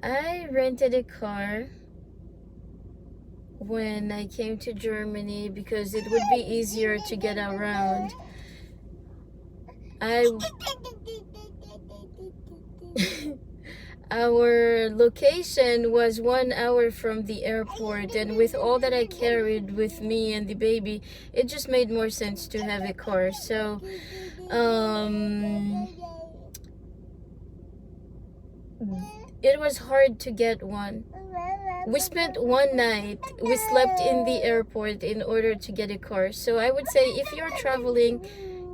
I rented a car when I came to Germany because it would be easier to get around. Our location was 1 hour from the airport, and with all that I carried with me and the baby, it just made more sense to have a car. So it was hard to get one. We spent one night, we slept in the airport in order to get a car. So I would say if you're traveling,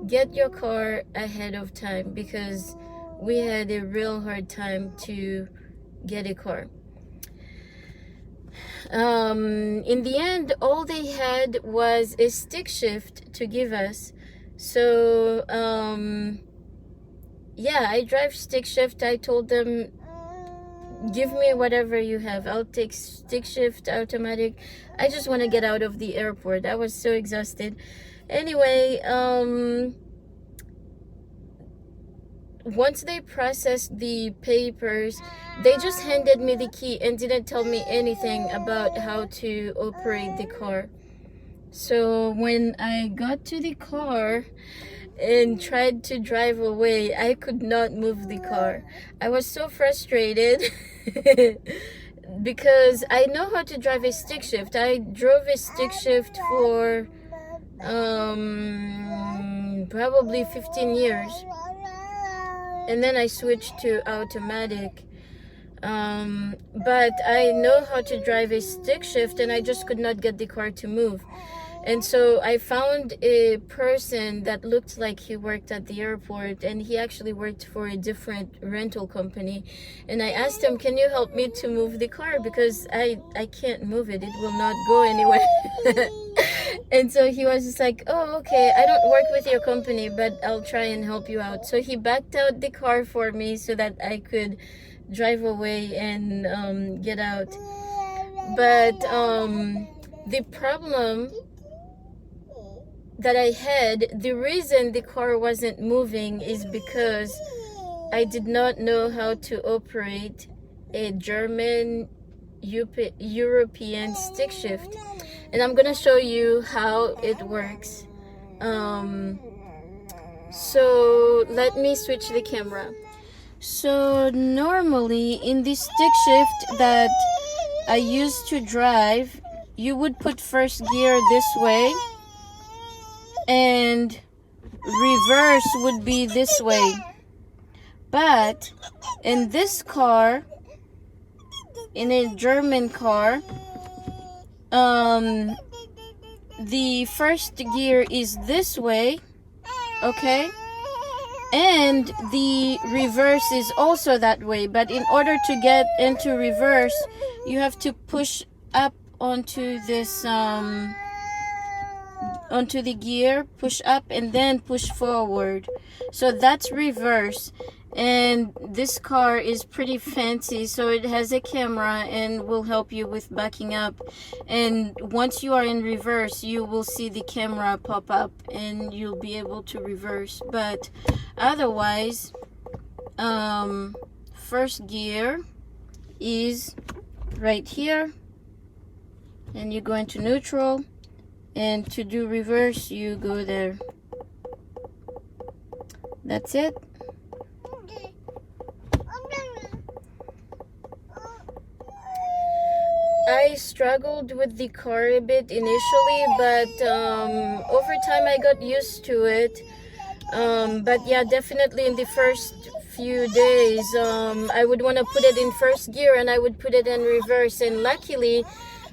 get your car ahead of time, because we had a real hard time to get a car. In the end, all they had was a stick shift to give us. So yeah, I drive stick shift. I told them, give me whatever you have. I'll take stick shift, automatic. I just want to get out of the airport. I was so exhausted. Anyway, once they processed the papers, they just handed me the key and didn't tell me anything about how to operate the car. So when I got to the car and tried to drive away, I could not move the car. I was so frustrated because I know how to drive a stick shift. I drove a stick shift for probably 15 years, and then I switched to automatic. But I know how to drive a stick shift, and I just could not get the car to move. And so I found a person that looked like he worked at the airport, and he actually worked for a different rental company. And I asked him, can you help me to move the car, because I can't move it. It will not go anywhere. And so he was just like, oh, okay, I don't work with your company, but I'll try and help you out. So he backed out the car for me so that I could drive away and get out. But the problem that I had, the reason the car wasn't moving is because I did not know how to operate a German European stick shift. And I'm gonna show you how it works. So let me switch the camera. So normally in the stick shift that I used to drive, you would put first gear this way, and reverse would be this way. But in this car, in a German car, the first gear is this way, okay, and the reverse is also that way. But in order to get into reverse, you have to push up onto this onto the gear, push up, and then push forward. So that's reverse. And this car is pretty fancy, so it has a camera and will help you with backing up. And once you are in reverse, you will see the camera pop up and you'll be able to reverse. But otherwise, first gear is right here, and you go into neutral, and to do reverse you go there. That's it. I struggled with the car a bit initially, but over time I got used to it. But yeah, definitely in the first few days, I would want to put it in first gear and I would put it in reverse. And luckily,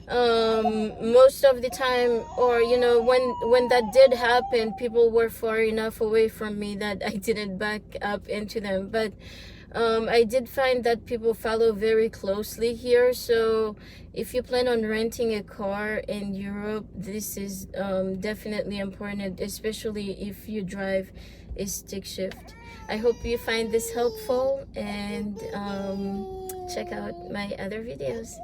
most of the time, or you know, when that did happen, people were far enough away from me that I didn't back up into them. But I did find that people follow very closely here. So if you plan on renting a car in Europe, this is definitely important, especially if you drive a stick shift. I hope you find this helpful, and check out my other videos.